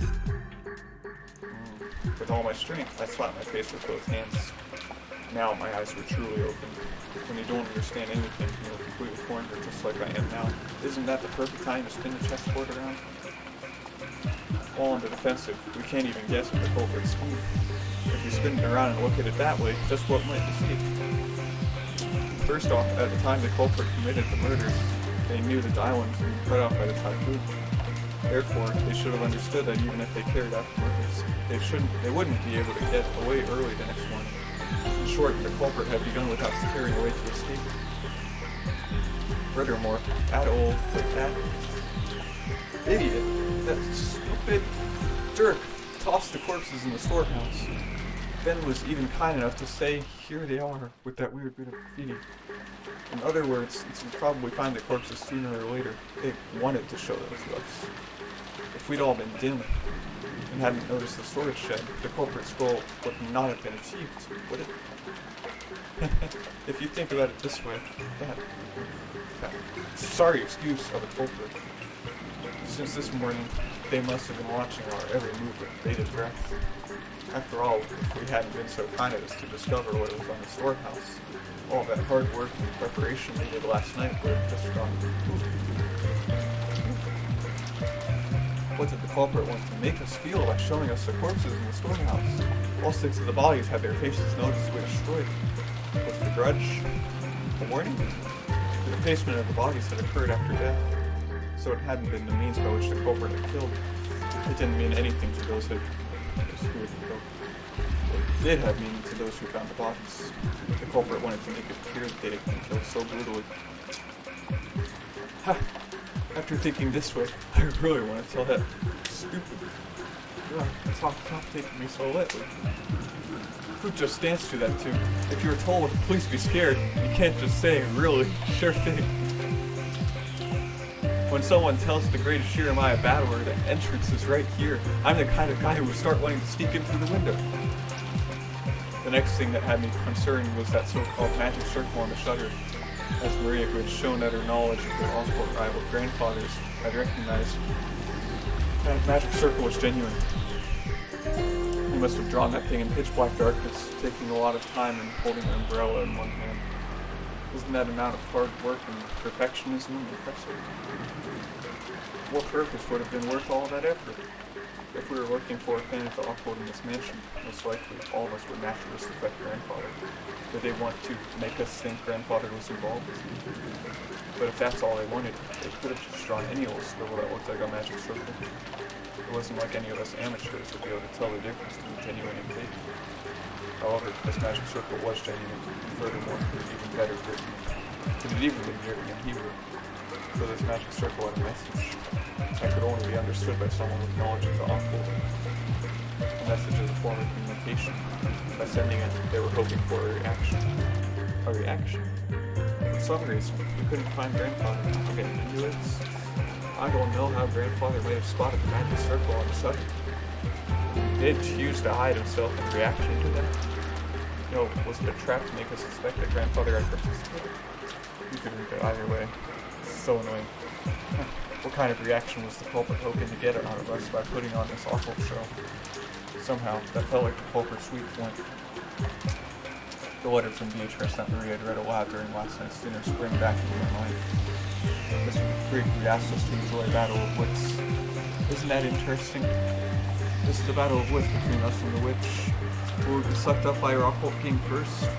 With all my strength, I slapped my face with both hands. Now my eyes were truly open. When you don't understand anything and you're completely cornered just like I am now, isn't that the perfect time to spin the chessboard around? All on the defensive, we can't even guess at the culprit's scheme. If you spin it around and look at it that way, just what might you see? First off, at the time the culprit committed the murder, they knew that the island was being cut off by the typhoon. Therefore, they should have understood that even if they carried out the murders, they wouldn't be able to get away early the next morning. In short, the culprit had begun without securing a way to escape. Furthermore, that old, that idiot, that stupid jerk tossed the corpses in the storehouse. Ben was even kind enough to say, here they are, with that weird bit of graffiti. In other words, since we'd probably find the corpses sooner or later, they wanted to show them to us. If we'd all been dim and hadn't noticed the storage shed, the culprit's goal would not have been achieved, would it? If you think about it this way, that sorry excuse of a culprit. Since this morning, they must have been watching our every move with bated breath. After all, if we hadn't been so kind as to discover what was on the storehouse, all that hard work and preparation they did last night would have just gone. What did the culprit want to make us feel by showing us the corpses in the storehouse? All 6 of the bodies had their faces noticeably destroyed. Was it a grudge? A warning? The defacement of the bodies had occurred after death, so it hadn't been the means by which the culprit had killed. It didn't mean anything to those who had killed. It did have meaning to those who found the bodies. The culprit wanted to make it clear that they had been killed so brutally. Ha! After thinking this way, I really want to tell that stupid... Stop taking me so lightly. Who just stands to that too? If you were told, please be scared, you can't just say, really, sure thing. When someone tells the greatest Shiramaya battler that entrance is right here, I'm the kind of guy who would start wanting to sneak in through the window. The next thing that had me concerned was that so-called magic circle on the shutter. As Maria, who had shown that her knowledge of their awful rival grandfathers, had recognized that magic circle was genuine. He must have drawn that thing in pitch black darkness, taking a lot of time and holding an umbrella in one hand. Isn't that amount of hard work and perfectionism impressive? What purpose would have been worth all that effort? If we were looking for a planet to offload in this mansion, most likely all of us would naturally suspect Grandfather. Did they want to make us think Grandfather was involved? But if that's all they wanted, they could have just drawn any old scribble that looked like a magic circle. It wasn't like any of us amateurs would be able to tell the difference between genuine and fake. However, this magic circle was genuine, and furthermore, even better written. It had even been written in Hebrew. So this magic circle had a message that could only be understood by someone with knowledge of the offload. A message is a form of communication. By sending it, they were hoping for a reaction. A reaction? For some reason, we couldn't find Grandfather. I'll get into this. I don't know how Grandfather might have spotted the magic circle on the subject. He did choose to hide himself in reaction to that. No, was it a trap to make us suspect that Grandfather had participated? You could read it either way. So annoying. What kind of reaction was the culprit hoping to get out of us by putting on this awful show? Somehow, that felt like the culprit's weak point. The letter from Beatrice that Maria had read aloud during last night's dinner sprang back into my mind. Mr. Freak asked us to enjoy a battle of wits. Isn't that interesting? This is a battle of wits between us and the witch. Will we be sucked up by her occult king first?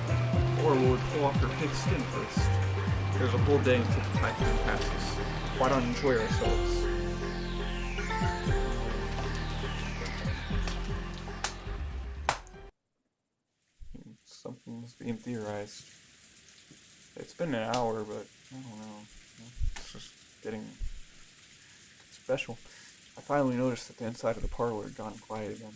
Or will we pull off her pig skin first? There's a whole day until the typhoon passes. Why not enjoy ourselves? Something's being theorized. It's been an hour, but I don't know. It's just getting special. I finally noticed that the inside of the parlor had gone quiet again.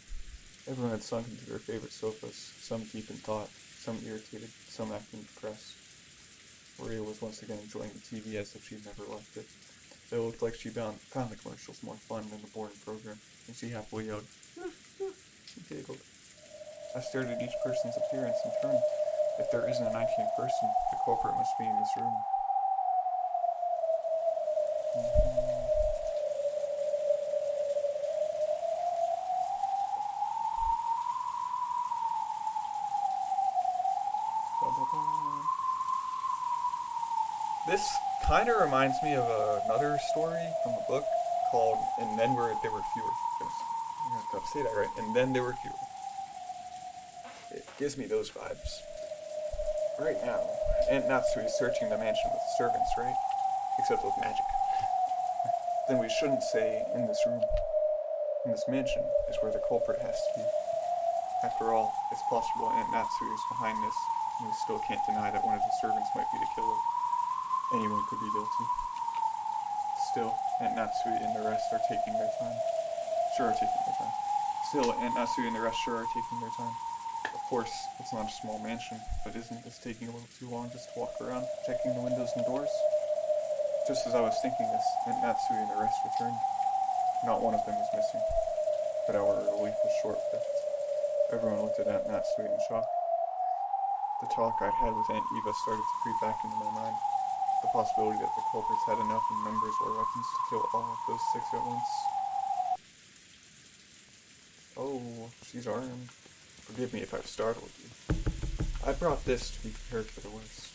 Everyone had sunk into their favorite sofas, some deep in thought, some irritated, some acting depressed. Maria was once again enjoying the TV as if she'd never left it. It looked like she found the commercials more fun than the boring program, and she happily yelled, she giggled. I stared at each person's appearance in turn. If there isn't a 19th person, the culprit must be in this room. This kind of reminds me of another story from a book called "And Then There Were Fewer." I have to say that right. And then there were fewer. It gives me those vibes. Right now, Aunt Natsu is searching the mansion with the servants, right? Except with magic. Then we shouldn't say in this room. In this mansion is where the culprit has to be. After all, it's possible Aunt Natsu is behind this, and we still can't deny that one of the servants might be the killer. Anyone could be guilty. Still, Aunt Natsu and the rest are taking their time. Still, Aunt Natsu and the rest are taking their time. Of course, it's not a small mansion, but isn't this taking a little too long just to walk around, checking the windows and doors? Just as I was thinking this, Aunt Natsu and the rest returned. Not one of them was missing, but our relief was short-lived. Everyone looked at Aunt Natsu in shock. The talk I'd had with Aunt Eva started to creep back into my mind. The possibility that the culprits had enough in numbers or weapons to kill all of those 6 at once. Oh, she's armed. Forgive me if I've startled you. I brought this to be prepared for the worst.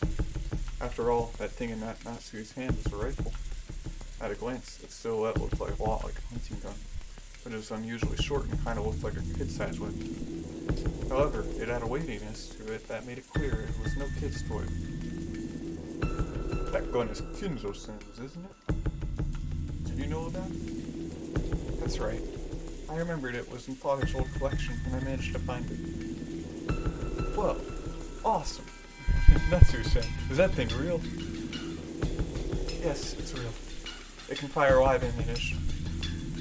After all, that thing in Aunt Natsu's hand was a rifle. At a glance, its silhouette looked like a lot like a hunting gun, but it was unusually short and kind of looked like a kid-sized weapon. However, it had a weightiness to it that made it clear it was no kid's toy. That gun is Kinzo-sen's, isn't it? Did you know about it? That's right. I remembered it was in Father's old collection, and I managed to find it. Whoa, awesome. Natsu-sen, is that thing real? Yes, it's real. It can fire live ammunition.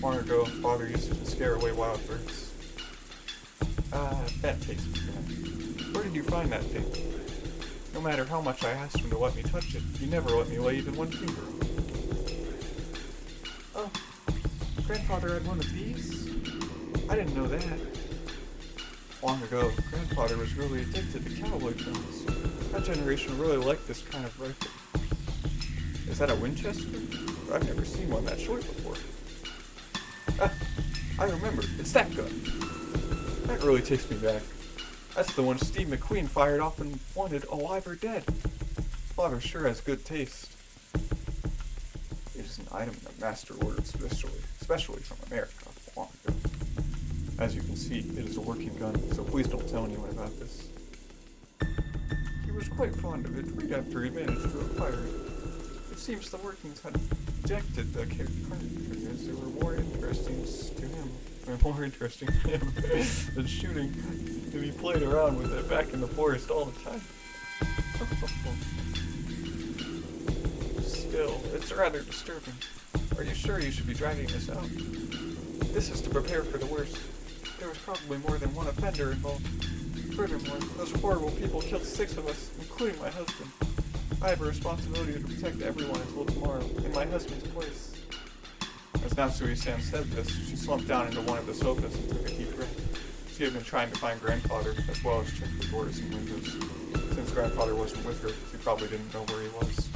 Long ago, Father used it to scare away wild birds. That takes me back. Where did you find that thing? No matter how much I asked him to let me touch it, he never let me lay even one finger on it. Oh, Grandfather had one of these? I didn't know that. Long ago, Grandfather was really addicted to cowboy films. That generation really liked this kind of rifle. Is that a Winchester? I've never seen one that short before. I remember. It's that gun. That really takes me back. That's the one Steve McQueen fired off and wanted alive or dead. Father sure has good taste. It is an item that Master ordered especially from America long ago. As you can see, it is a working gun, so please don't tell anyone about this. He was quite fond of it right after he managed to acquire it. It seems the workings had rejected the cartridges. They were more interesting to him than shooting, and he played around with it back in the forest all the time. Still, it's rather disturbing. Are you sure you should be dragging this out? This is to prepare for the worst. There was probably more than one offender involved. Furthermore, those horrible people killed 6 of us, including my husband. I have a responsibility to protect everyone until tomorrow, in my husband's place. As Natsui-san said this, she slumped down into one of the sofas and took a deep breath. She had been trying to find grandfather, as well as check the doors and windows. Since grandfather wasn't with her, she probably didn't know where he was.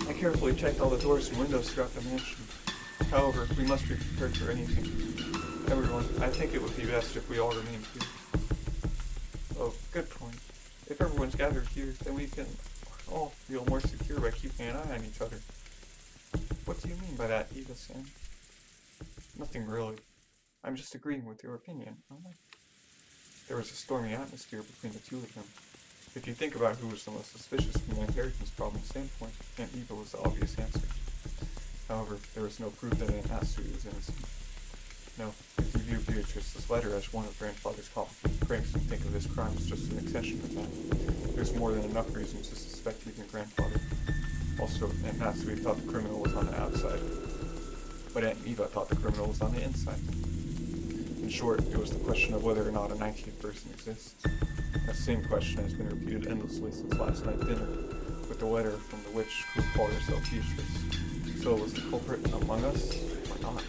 I carefully checked all the doors and windows throughout the mansion. However, we must be prepared for anything. Everyone, I think it would be best if we all remained here. Oh, good point. If everyone's gathered here, then we can all feel more secure by keeping an eye on each other. What do you mean by that, Eva-san? Nothing really. I'm just agreeing with your opinion, aren't I? There was a stormy atmosphere between the two of them. If you think about who was the most suspicious from the inheritance problem standpoint, Aunt Eva was the obvious answer. However, there was no proof that Aunt Natsui was innocent. No, if you view Beatrice's letter as one of grandfather's complicated pranks and think of this crime as just an extension of that, there's more than enough reasons to suspect even grandfather. Also, Aunt Natsui thought the criminal was on the outside, but Aunt Eva thought the criminal was on the inside. In short, it was the question of whether or not a 19th person exists. That same question has been repeated endlessly since last night's dinner, with the letter from the witch who called herself Beatrice. So was the culprit among us, or not?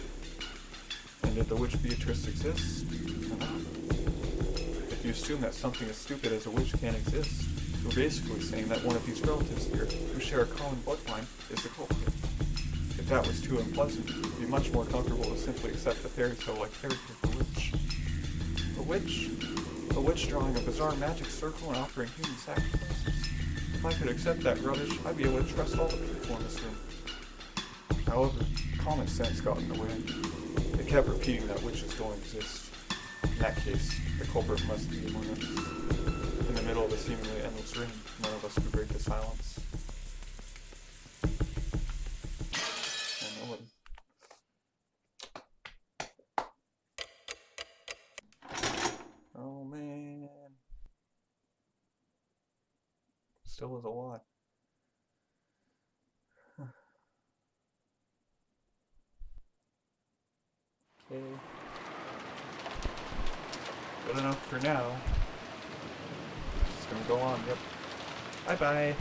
And did the witch Beatrice exist, or not? If you assume that something as stupid as a witch can't exist, you're basically saying that one of these relatives here, who share a common bloodline, is the culprit. If that was too unpleasant, it would be much more comfortable to simply accept the fairy tale-like character of the witch. A witch? A witch drawing a bizarre magic circle and offering human sacrifices? If I could accept that rubbish, I'd be able to trust all the people in this room. However, common sense got in the way. They kept repeating that witches don't exist. In that case, the culprit must be among us. In the middle of a seemingly endless ring, none of us could break the silence. And nobody. Oh man. Still is a lot. Okay. Good enough for now. Just gonna go on, yep. Bye bye.